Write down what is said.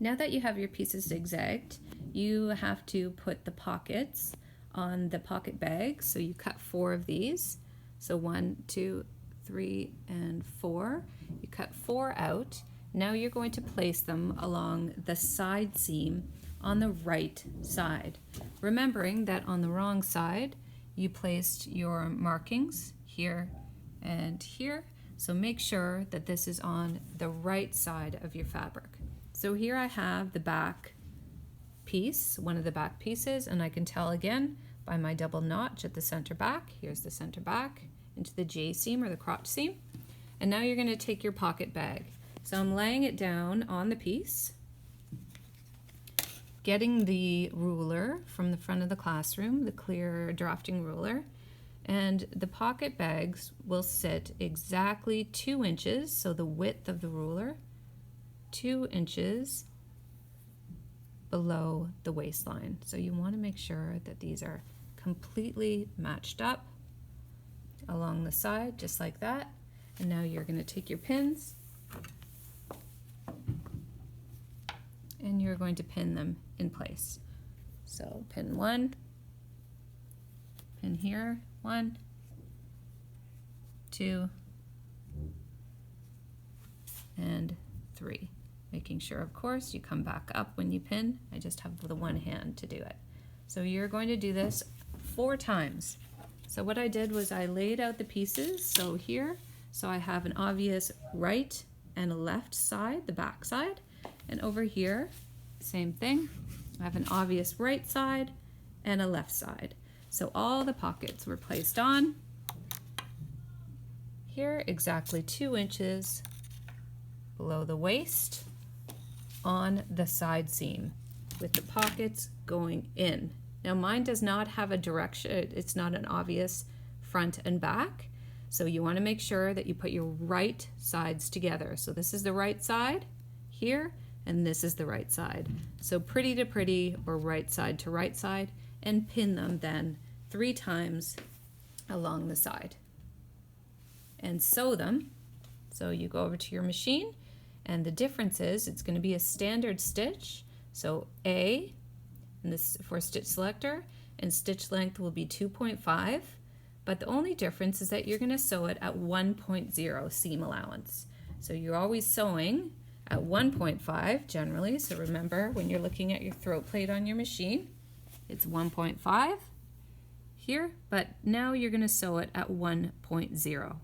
Now that you have your pieces zigzagged, you have to put the pockets on the pocket bag. So you cut 4 of these. So 1, 2, 3, and 4. You cut 4 out. Now you're going to place them along the side seam on the right side. Remembering that on the wrong side, you placed your markings here and here. So make sure that this is on the right side of your fabric. So here I have the back piece, one of the back pieces, and I can tell again by my double notch at the center back. Here's the center back into the J seam or the crotch seam. And now you're going to take your pocket bag. So I'm laying it down on the piece, getting the ruler from the front of the classroom, the clear drafting ruler, and the pocket bags will sit exactly 2 inches, so the width of the ruler, 2 inches below the waistline. So you want to make sure that these are completely matched up along the side, just like that. And now you're going to take your pins and you're going to pin them in place. So pin 1, pin here, 1, 2, and 3. Making sure, of course, you come back up when you pin. I just have the one hand to do it. So you're going to do this 4 times. So what I did was I laid out the pieces, so here, so I have an obvious right and a left side, the back side, and over here, same thing. I have an obvious right side and a left side. So all the pockets were placed on. Here, exactly 2 inches below the waist on the side seam with the pockets going in. Now mine does not have a direction, it's not an obvious front and back. So you want to make sure that you put your right sides together. So this is the right side here, and this is the right side. So pretty to pretty or right side to right side, and pin them then 3 times along the side. And sew them. So you go over to your machine, and the difference is it's going to be a standard stitch. So A, and this for stitch selector, and stitch length will be 2.5. But the only difference is that you're going to sew it at 1.0 seam allowance. So you're always sewing at 1.5 generally. So remember, when you're looking at your throat plate on your machine, it's 1.5 here, but now you're going to sew it at 1.0.